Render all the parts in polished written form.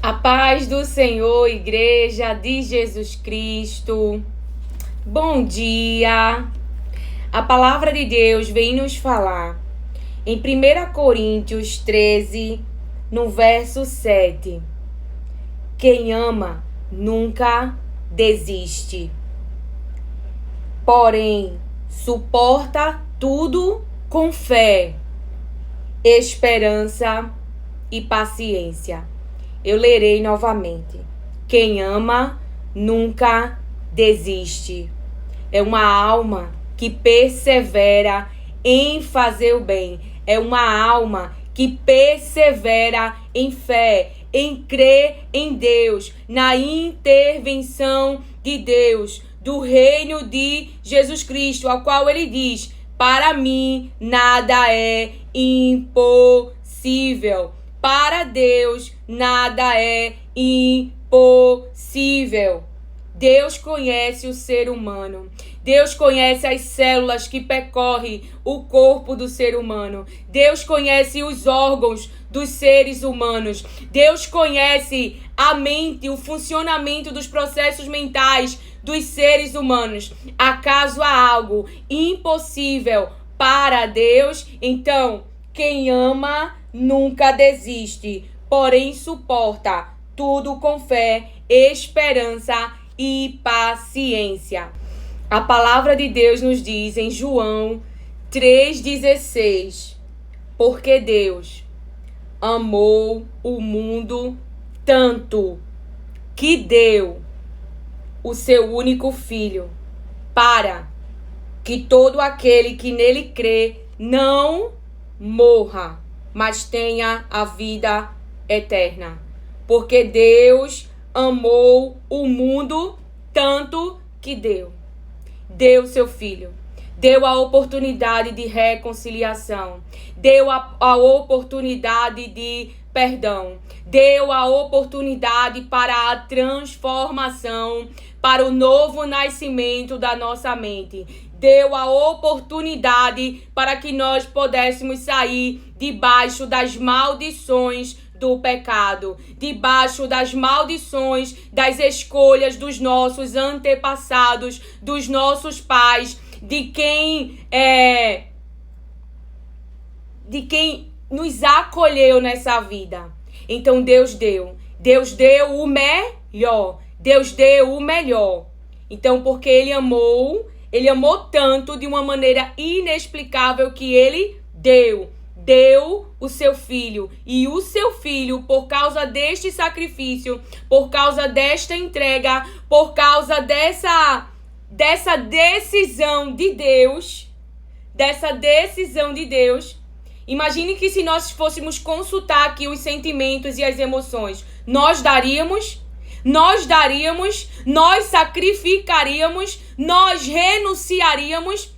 A paz do Senhor, Igreja de Jesus Cristo. Bom dia. A palavra de Deus vem nos falar em 1 Coríntios 13, no verso 7. Quem ama nunca desiste, porém suporta tudo com fé, esperança e paciência. Eu lerei novamente. Quem ama nunca desiste. É uma alma que persevera em fazer o bem. É uma alma que persevera em fé, em crer em Deus, na intervenção de Deus, do reino de Jesus Cristo, ao qual ele diz: para mim nada é impossível. Para Deus nada é impossível. Deus conhece o ser humano. Deus conhece as células que percorrem o corpo do ser humano. Deus conhece os órgãos dos seres humanos. Deus conhece a mente, o funcionamento dos processos mentais dos seres humanos. Acaso há algo impossível para Deus? Então, quem ama nunca desiste, porém suporta tudo com fé, esperança e paciência. A palavra de Deus nos diz em João 3,16: porque Deus amou o mundo tanto que deu o seu único Filho, para que todo aquele que nele crê não morra, mas tenha a vida eterna. Porque Deus amou o mundo tanto que deu seu Filho. Deu a oportunidade de reconciliação. Deu a oportunidade de perdão. Deu a oportunidade para a transformação, para o novo nascimento da nossa mente. Deu a oportunidade para que nós pudéssemos sair debaixo das maldições do pecado, debaixo das maldições das escolhas dos nossos antepassados, dos nossos pais, de quem nos acolheu nessa vida. Então Deus deu o melhor. Deus deu o melhor. Então, porque Ele amou tanto, de uma maneira inexplicável, que Ele deu o seu Filho. E o seu Filho, por causa deste sacrifício, por causa desta entrega, por causa dessa decisão de Deus, imagine que se nós fôssemos consultar aqui os sentimentos e as emoções, nós sacrificaríamos, nós renunciaríamos,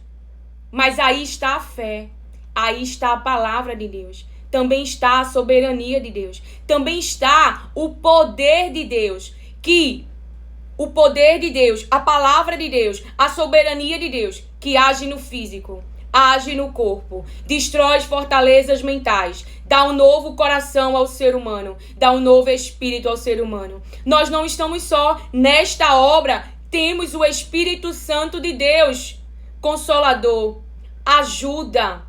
mas aí está a fé, aí está a palavra de Deus, também está a soberania de Deus, também está o poder de Deus, o poder de Deus, a palavra de Deus, a soberania de Deus, que age no físico, age no corpo, destrói as fortalezas mentais, dá um novo coração ao ser humano, dá um novo espírito ao ser humano. Nós não estamos só nesta obra, temos o Espírito Santo de Deus, Consolador, ajuda,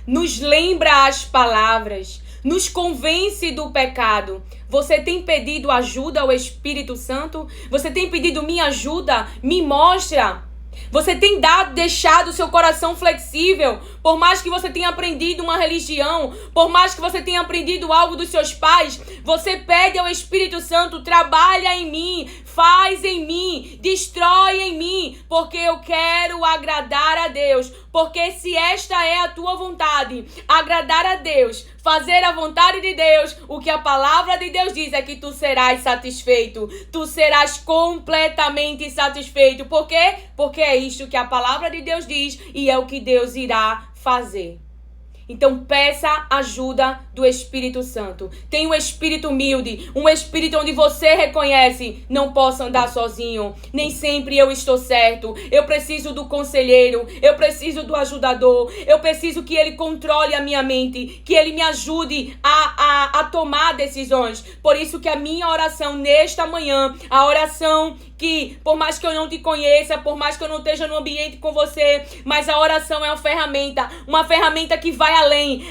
nos lembra as palavras, nos convence do pecado. Você tem pedido ajuda ao Espírito Santo? Você tem pedido minha ajuda? Me mostra. Você tem deixado o seu coração flexível, por mais que você tenha aprendido uma religião, por mais que você tenha aprendido algo dos seus pais, você pede ao Espírito Santo: trabalha em mim, faz em mim, destrói em mim, porque eu quero agradar a Deus. Porque se esta é a tua vontade, agradar a Deus, fazer a vontade de Deus, o que a palavra de Deus diz é que tu serás satisfeito, tu serás completamente satisfeito. Por quê? Porque é isto que a palavra de Deus diz e é o que Deus irá fazer. Então peça ajuda do Espírito Santo. Tenha um espírito humilde, um espírito onde você reconhece, não posso andar sozinho. Nem sempre eu estou certo. Eu preciso do conselheiro, eu preciso do ajudador, eu preciso que ele controle a minha mente, que ele me ajude a tomar decisões. Por isso que a minha oração nesta manhã, a oração que, por mais que eu não te conheça, por mais que eu não esteja no ambiente com você, mas a oração é uma ferramenta que vai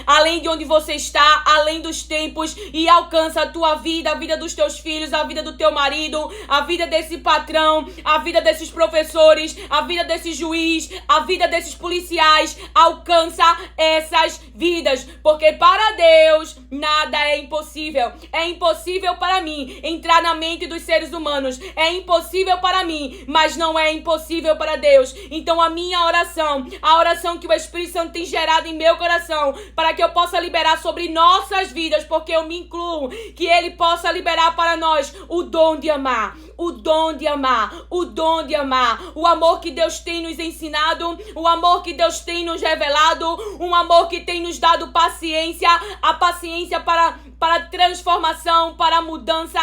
além de onde você está, além dos tempos, e alcança a tua vida, a vida dos teus filhos, a vida do teu marido, a vida desse patrão, a vida desses professores, a vida desse juiz, a vida desses policiais, alcança essas vidas, porque para Deus nada é impossível. É impossível para mim entrar na mente dos seres humanos, é impossível para mim, mas não é impossível para Deus. Então a minha oração, a oração que o Espírito Santo tem gerado em meu coração, para que eu possa liberar sobre nossas vidas, porque eu me incluo, que Ele possa liberar para nós o dom de amar, o dom de amar, o dom de amar, o amor que Deus tem nos ensinado, o amor que Deus tem nos revelado, um amor que tem nos dado paciência, a paciência para transformação, para mudança,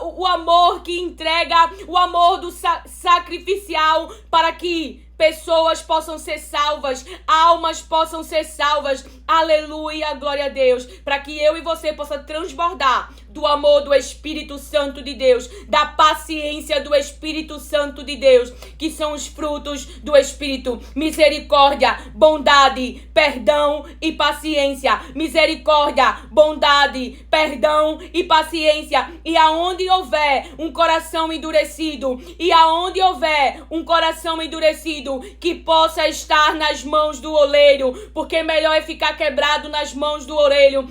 o amor que entrega, o amor do sacrificial, para que pessoas possam ser salvas, almas possam ser salvas. Aleluia, glória a Deus. Para que eu e você possa transbordar do amor do Espírito Santo de Deus, da paciência do Espírito Santo de Deus, que são os frutos do Espírito: misericórdia, bondade, perdão e paciência. Misericórdia, bondade, perdão e paciência. E aonde houver um coração endurecido, que possa estar nas mãos do oleiro, porque melhor é ficar quebrado nas mãos do oleiro,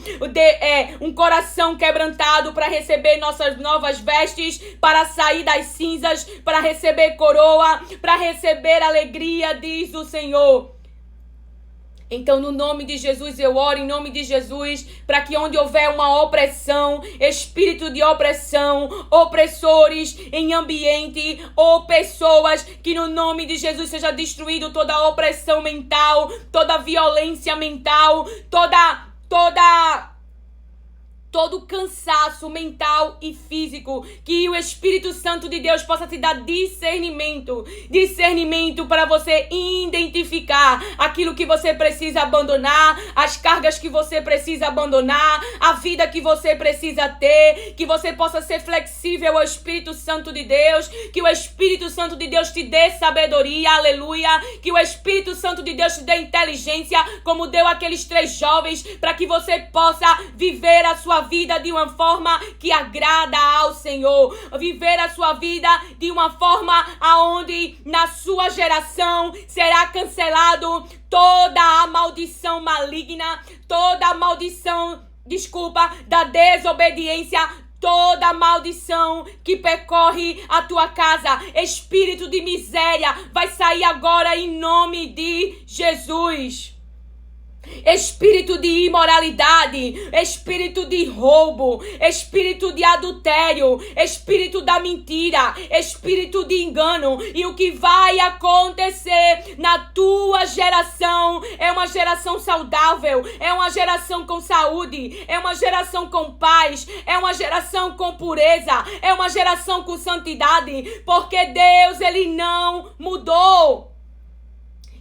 um coração quebrantado para receber nossas novas vestes, para sair das cinzas, para receber coroa, para receber alegria, diz o Senhor. Então, no nome de Jesus, eu oro em nome de Jesus, para que onde houver uma opressão, espírito de opressão, opressores em ambiente ou pessoas, que no nome de Jesus seja destruído toda a opressão mental, toda a violência mental, todo cansaço mental e físico, que o Espírito Santo de Deus possa te dar discernimento para você identificar aquilo que você precisa abandonar, as cargas que você precisa abandonar, a vida que você precisa ter, que você possa ser flexível ao Espírito Santo de Deus, que o Espírito Santo de Deus te dê sabedoria, aleluia, que o Espírito Santo de Deus te dê inteligência, como deu aqueles 3 jovens, para que você possa viver a sua vida de uma forma que agrada ao Senhor, viver a sua vida de uma forma aonde na sua geração será cancelado toda a maldição maligna, toda a maldição, da desobediência, toda maldição que percorre a tua casa. Espírito de miséria vai sair agora em nome de Jesus. Espírito de imoralidade, espírito de roubo, espírito de adultério, espírito da mentira, espírito de engano. E o que vai acontecer na tua geração é uma geração saudável, é uma geração com saúde, é uma geração com paz, é uma geração com pureza, é uma geração com santidade, porque Deus, Ele não mudou.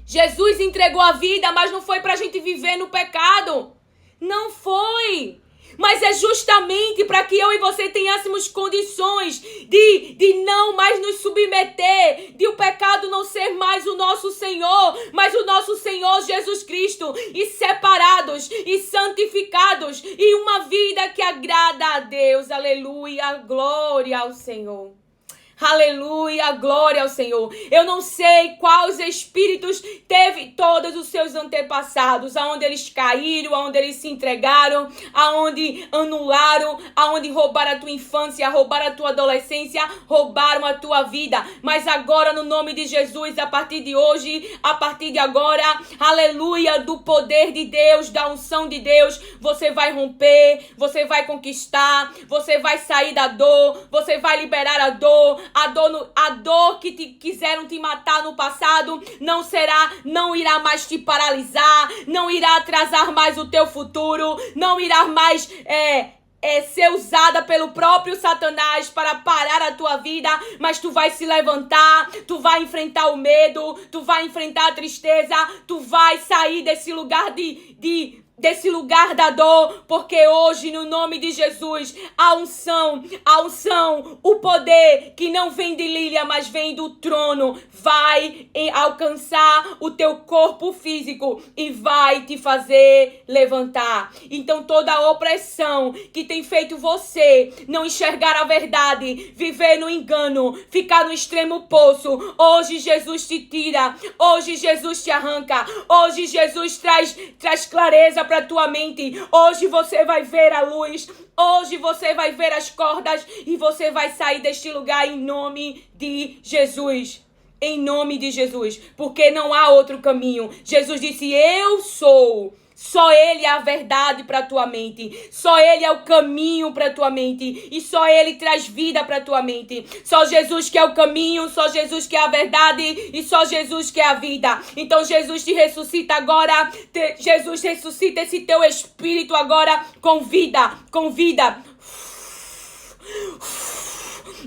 Jesus entregou a vida, mas não foi para a gente viver no pecado. Não foi. Mas é justamente para que eu e você tenhamos condições de não mais nos submeter, de o pecado não ser mais o nosso Senhor, mas o nosso Senhor Jesus Cristo, e separados e santificados, e uma vida que agrada a Deus. Aleluia, glória ao Senhor. Aleluia, glória ao Senhor. Eu não sei quais espíritos teve todos os seus antepassados, aonde eles caíram, aonde eles se entregaram, aonde anularam, aonde roubaram a tua infância, roubaram a tua adolescência, roubaram a tua vida. Mas agora, no nome de Jesus, a partir de hoje, a partir de agora, aleluia, do poder de Deus, da unção de Deus, você vai romper, você vai conquistar, você vai sair da dor, você vai liberar a dor, a dor que quiseram te matar no passado não irá mais te paralisar, não irá atrasar mais o teu futuro, não irá mais ser usada pelo próprio Satanás para parar a tua vida, mas tu vai se levantar, tu vai enfrentar o medo, tu vai enfrentar a tristeza, tu vai sair desse lugar desse lugar da dor, porque hoje, no nome de Jesus, a unção, o poder que não vem de Lília, mas vem do trono, vai alcançar o teu corpo físico e vai te fazer levantar. Então toda a opressão que tem feito você não enxergar a verdade, viver no engano, ficar no extremo poço, hoje Jesus te tira, hoje Jesus te arranca, hoje Jesus traz clareza para tua mente. Hoje você vai ver a luz, hoje você vai ver as cordas e você vai sair deste lugar em nome de Jesus. Em nome de Jesus, porque não há outro caminho. Jesus disse: eu sou. Só Ele é a verdade para tua mente. Só Ele é o caminho para tua mente. E só Ele traz vida para tua mente. Só Jesus que é o caminho, só Jesus que é a verdade e só Jesus que é a vida. Então Jesus te ressuscita agora. Jesus ressuscita esse teu espírito agora com vida, com vida.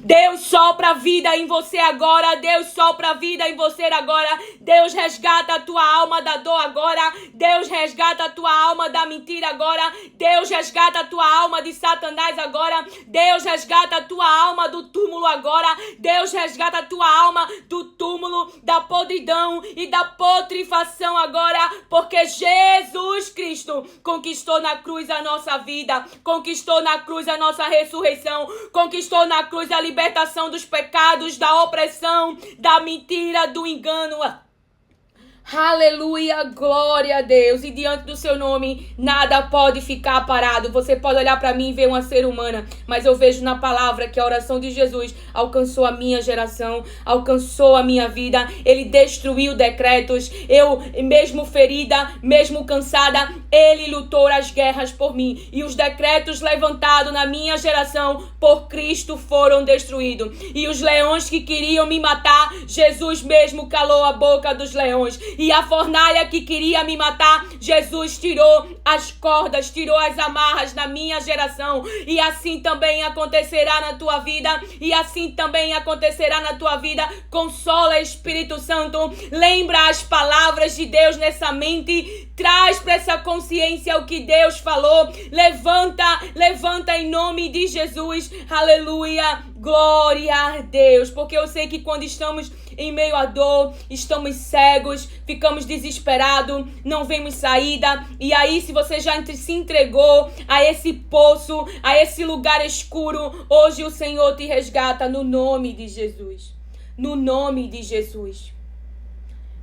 Deus sopra a vida em você agora. Deus sopra a vida em você agora. Deus resgata a tua alma da dor agora. Deus resgata a tua alma da mentira agora. Deus resgata a tua alma de Satanás agora. Deus resgata a tua alma do túmulo agora. Deus resgata a tua alma do túmulo, da podridão e da putrefação agora. Porque Jesus Cristo conquistou na cruz a nossa vida. Conquistou na cruz a nossa ressurreição. Conquistou na cruz a libertação dos pecados, da opressão, da mentira, do engano. Aleluia, glória a Deus. E diante do seu nome, nada pode ficar parado. Você pode olhar para mim e ver uma ser humana, mas eu vejo na palavra que a oração de Jesus alcançou a minha geração, alcançou a minha vida. Ele destruiu decretos. Eu, mesmo ferida, mesmo cansada, Ele lutou as guerras por mim. E os decretos levantados na minha geração por Cristo foram destruídos. E os leões que queriam me matar, Jesus mesmo calou a boca dos leões. E a fornalha que queria me matar, Jesus tirou as cordas, tirou as amarras na minha geração. E assim também acontecerá na tua vida. E assim também acontecerá na tua vida. Consola, Espírito Santo. Lembra as palavras de Deus nessa mente. Traz para essa consciência o que Deus falou. Levanta em nome de Jesus. Aleluia. Glória a Deus. Porque eu sei que quando estamos em meio à dor, estamos cegos, ficamos desesperados, não vemos saída. E aí, se você já se entregou a esse poço, a esse lugar escuro, hoje o Senhor te resgata no nome de Jesus. No nome de Jesus.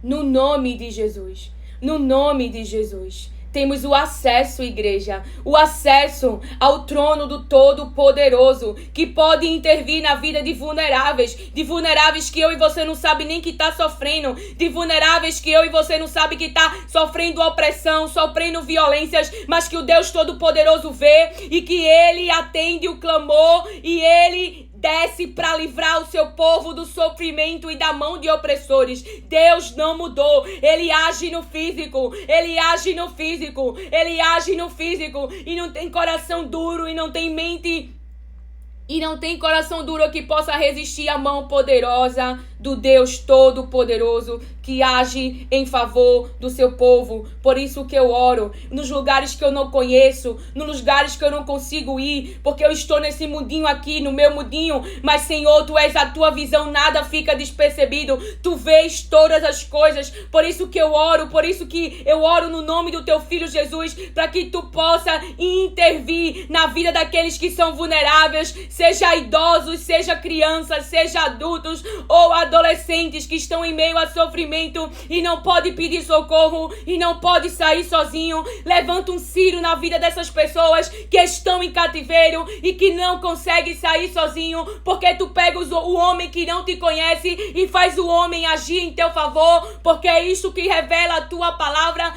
No nome de Jesus. No nome de Jesus. Temos o acesso, igreja, o acesso ao trono do Todo-Poderoso, que pode intervir na vida de vulneráveis que eu e você não sabe nem que está sofrendo, de vulneráveis que eu e você não sabe que está sofrendo opressão, sofrendo violências, mas que o Deus Todo-Poderoso vê e que Ele atende o clamor e Ele desce para livrar o seu povo do sofrimento e da mão de opressores. Deus não mudou. Ele age no físico. Ele age no físico. Ele age no físico. E não tem coração duro. E não tem mente. E não tem coração duro que possa resistir à mão poderosa do Deus Todo-Poderoso que age em favor do seu povo. Por isso que eu oro nos lugares que eu não conheço, nos lugares que eu não consigo ir, porque eu estou nesse mundinho aqui, no meu mundinho, mas Senhor, Tu és a Tua visão, nada fica despercebido, Tu vês todas as coisas. Por isso que eu oro no nome do Teu Filho Jesus, para que Tu possa intervir na vida daqueles que são vulneráveis, seja idosos, seja crianças, seja adultos ou adolescentes que estão em meio a sofrimento e não pode pedir socorro e não pode sair sozinho. Levanta um ciro na vida dessas pessoas que estão em cativeiro e que não conseguem sair sozinho, porque Tu pegas o homem que não te conhece e faz o homem agir em teu favor, porque é isso que revela a Tua palavra.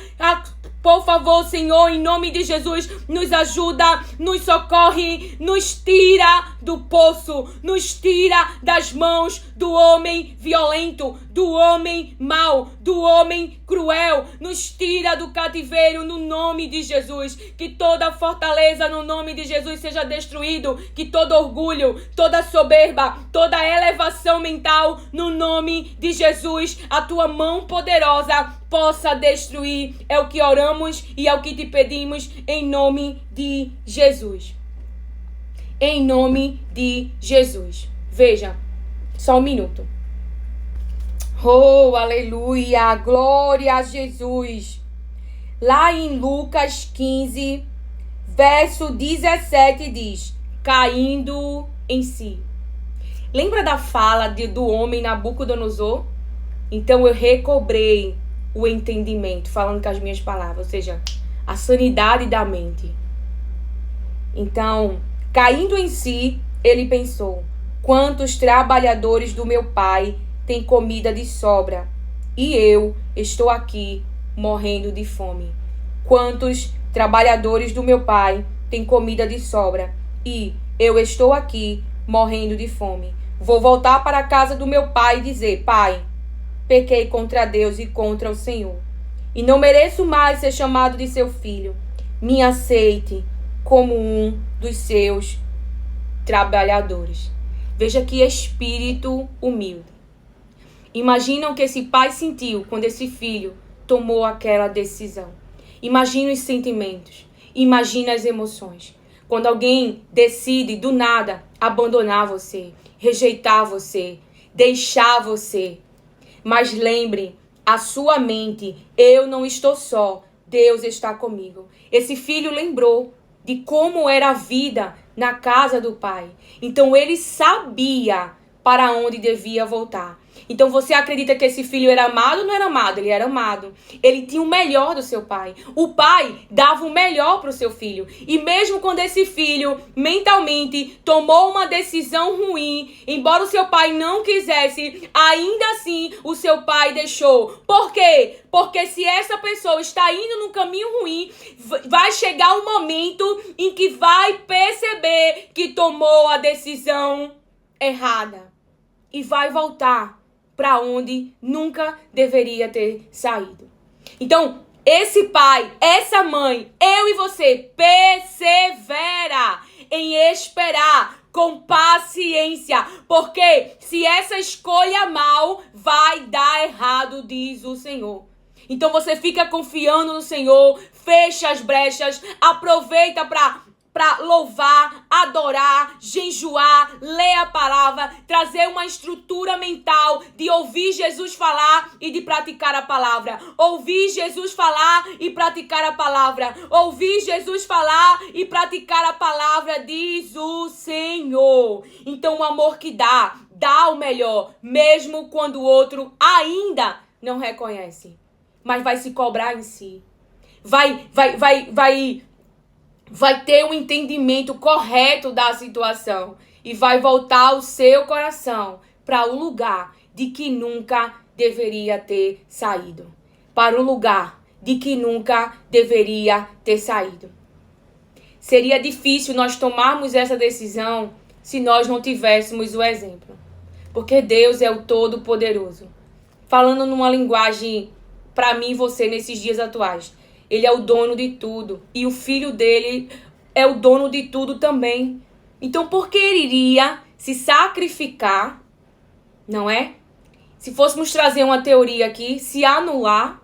Por favor, Senhor, em nome de Jesus, nos ajuda, nos socorre, nos tira do poço, nos tira das mãos do homem violento, do homem mau, do homem cruel, nos tira do cativeiro no nome de Jesus. Que toda fortaleza no nome de Jesus seja destruído, que todo orgulho, toda soberba, toda elevação mental no nome de Jesus, a tua mão poderosa possa destruir. É o que oramos e é o que te pedimos em nome de Jesus. Em nome de Jesus. Veja, só um minuto. Oh, aleluia, glória a Jesus. Lá em Lucas 15, verso 17 diz, caindo em si. Lembra da fala do homem Nabucodonosor? Então eu recobrei o entendimento, falando com as minhas palavras, ou seja, a sanidade da mente. Então, caindo em si, ele pensou, quantos trabalhadores do meu pai têm comida de sobra, e eu estou aqui morrendo de fome. Quantos trabalhadores do meu pai têm comida de sobra, e eu estou aqui morrendo de fome. Vou voltar para a casa do meu pai e dizer, pai, pequei contra Deus e contra o Senhor, e não mereço mais ser chamado de seu filho. Me aceite como um dos seus trabalhadores. Veja que espírito humilde. Imagina o que esse pai sentiu quando esse filho tomou aquela decisão. Imagina os sentimentos. Imagina as emoções. Quando alguém decide do nada abandonar você, rejeitar você, deixar você. Mas lembre, a sua mente, eu não estou só, Deus está comigo. Esse filho lembrou de como era a vida na casa do pai. Então ele sabia para onde devia voltar. Então você acredita que esse filho era amado ou não era amado? Ele era amado. Ele tinha o melhor do seu pai. O pai dava o melhor para o seu filho. E mesmo quando esse filho mentalmente tomou uma decisão ruim, embora o seu pai não quisesse, ainda assim o seu pai deixou. Por quê? Porque se essa pessoa está indo num caminho ruim, vai chegar um momento em que vai perceber que tomou a decisão errada. E vai voltar para onde nunca deveria ter saído. Então, esse pai, essa mãe, eu e você, persevera em esperar com paciência, porque se essa escolha mal, vai dar errado, diz o Senhor. Então você fica confiando no Senhor, fecha as brechas, aproveita para louvar, adorar, jejuar, ler a palavra, trazer uma estrutura mental de ouvir Jesus falar e de praticar a palavra. Ouvir Jesus falar e praticar a palavra. Ouvir Jesus falar e praticar a palavra, diz o Senhor. Então o amor que dá o melhor, mesmo quando o outro ainda não reconhece. Mas vai se cobrar em si. Vai ter um entendimento correto da situação e vai voltar o seu coração para o lugar de que nunca deveria ter saído. Para o lugar de que nunca deveria ter saído. Seria difícil nós tomarmos essa decisão se nós não tivéssemos o exemplo. Porque Deus é o Todo-Poderoso. Falando numa linguagem para mim e você nesses dias atuais. Ele é o dono de tudo. E o filho dele é o dono de tudo também. Então, por que ele iria se sacrificar, não é? Se fôssemos trazer uma teoria aqui, se anular,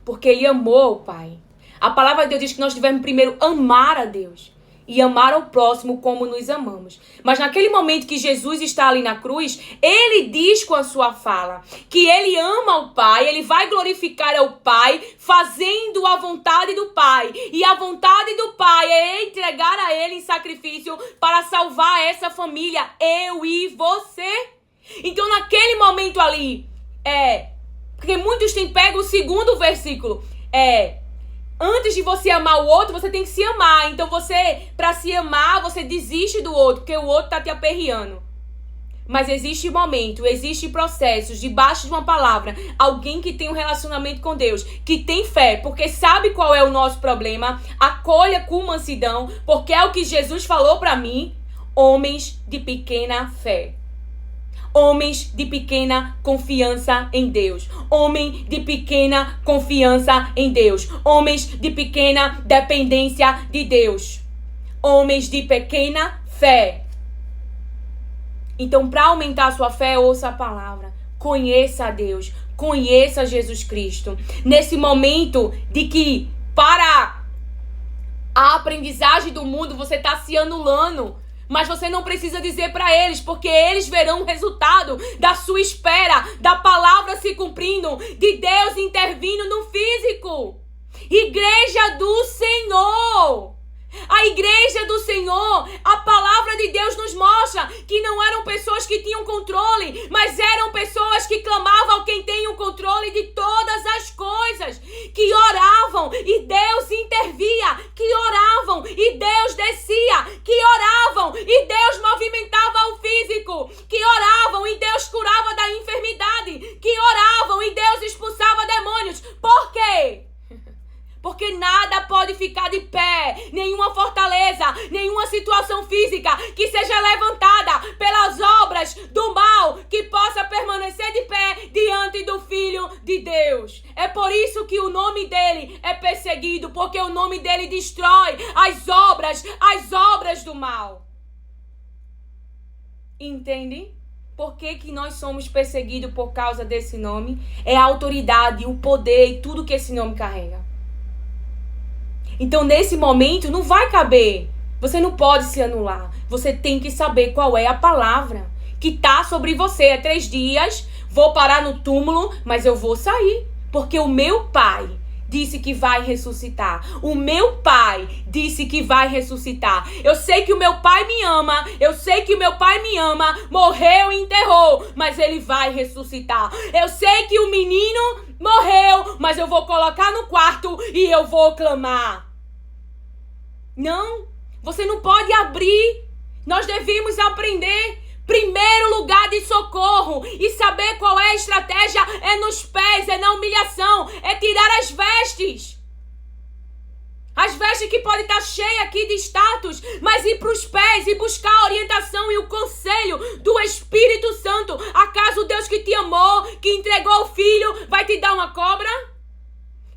porque ele amou o Pai. A palavra de Deus diz que nós devemos primeiro amar a Deus e amar ao próximo como nos amamos. Mas naquele momento que Jesus está ali na cruz, ele diz com a sua fala que ele ama o Pai, ele vai glorificar ao Pai, fazendo a vontade do Pai. E a vontade do Pai é entregar a ele em sacrifício para salvar essa família, eu e você. Então naquele momento ali, porque muitos têm pego o segundo versículo, antes de você amar o outro, você tem que se amar. Então para se amar, você desiste do outro, porque o outro tá te aperreando. Mas existe momento, existe processos, debaixo de uma palavra, alguém que tem um relacionamento com Deus, que tem fé, porque sabe qual é o nosso problema, acolha com mansidão, porque é o que Jesus falou para mim. homens de pequena fé. Homens de pequena confiança em Deus. Homem de pequena confiança em Deus. Homens de pequena dependência de Deus. Homens de pequena fé. Então, para aumentar a sua fé, ouça a palavra. Conheça a Deus. Conheça Jesus Cristo. Nesse momento de que, para a aprendizagem do mundo, você está se anulando. Mas você não precisa dizer para eles, porque eles verão o resultado da sua espera, da palavra se cumprindo, de Deus intervindo no físico. Igreja do Senhor. A igreja do Senhor, a palavra de Deus nos mostra que não eram pessoas que tinham controle, mas eram pessoas que clamavam ao quem tem o controle de todas as coisas, que oravam e Deus intervia, que oravam e Deus descia, que oravam e Deus movimentava o físico, que oravam e Deus curava da enfermidade, que oravam e Deus expulsava demônios. Por quê? Porque nada pode ficar de pé, nenhuma fortaleza, nenhuma situação física que seja levantada pelas obras do mal que possa permanecer de pé diante do Filho de Deus. É por isso que o nome dele é perseguido, porque o nome dele destrói as obras do mal. Entende? Por que nós somos perseguidos por causa desse nome? É a autoridade, o poder e tudo que esse nome carrega. Então, nesse momento, não vai caber. Você não pode se anular. Você tem que saber qual é a palavra que está sobre você. É 3 dias, vou parar no túmulo, mas eu vou sair. Porque o meu Pai disse que vai ressuscitar. O meu Pai disse que vai ressuscitar. Eu sei que o meu Pai me ama. Eu sei que o meu Pai me ama. Morreu e enterrou, mas ele vai ressuscitar. Eu sei que o menino morreu, mas eu vou colocar no quarto e eu vou clamar. Não, você não pode abrir. Nós devemos aprender. Primeiro lugar de socorro e saber qual é a estratégia é nos pés, é na humilhação, é tirar as vestes. As vestes que podem estar cheias aqui de status, mas ir para os pés e buscar a orientação e o conselho do Espírito Santo. Acaso o Deus que te amou, que entregou o Filho, vai te dar uma cobra?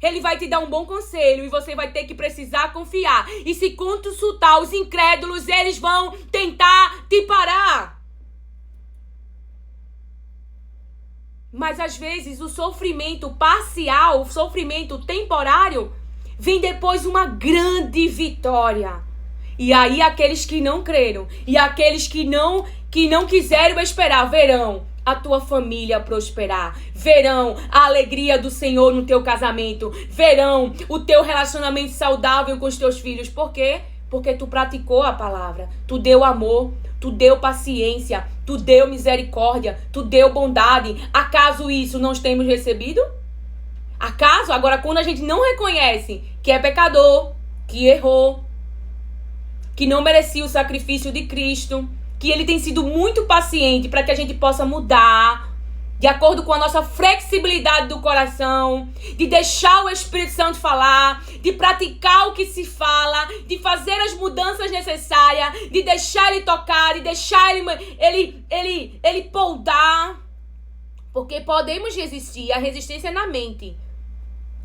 Ele vai te dar um bom conselho e você vai ter que precisar confiar. E se consultar os incrédulos, eles vão tentar te parar. Mas às vezes o sofrimento parcial, o sofrimento temporário, vem depois uma grande vitória. E aí aqueles que não creram e aqueles que não quiseram esperar, verão a tua família prosperar. Verão a alegria do Senhor no teu casamento. Verão o teu relacionamento saudável com os teus filhos. Por quê? Porque tu praticou a palavra. Tu deu amor. Tu deu paciência. Tu deu misericórdia. Tu deu bondade. Acaso isso nós temos recebido? Acaso? Agora, quando a gente não reconhece que é pecador, que errou, que não merecia o sacrifício de Cristo, que ele tem sido muito paciente para que a gente possa mudar de acordo com a nossa flexibilidade do coração, de deixar o Espírito Santo falar, de praticar o que se fala, de fazer as mudanças necessárias, de deixar ele tocar, de deixar ele poldar. Porque podemos resistir, a resistência é na mente.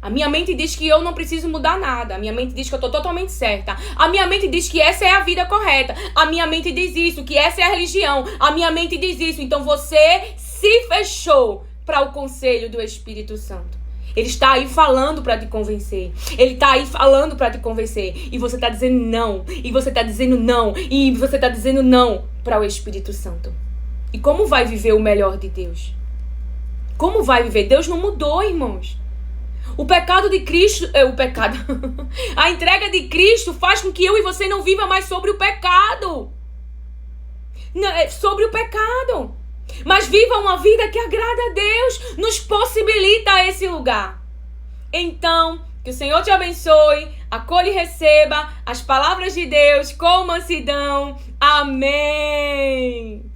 A minha mente diz que eu não preciso mudar nada. A minha mente diz que eu estou totalmente certa. A minha mente diz que essa é a vida correta. A minha mente diz isso, que essa é a religião. A minha mente diz isso. Então você se fechou para o conselho do Espírito Santo. Ele está aí falando para te convencer. Ele está aí falando para te convencer. E você está dizendo não. E você está dizendo não. E você está dizendo não para o Espírito Santo. E como vai viver o melhor de Deus? Como vai viver? Deus não mudou, irmãos. O pecado de Cristo, a entrega de Cristo faz com que eu e você não viva mais sobre o pecado. Não, sobre o pecado. Mas viva uma vida que agrada a Deus, nos possibilita esse lugar. Então, que o Senhor te abençoe, acolha e receba as palavras de Deus com mansidão. Amém.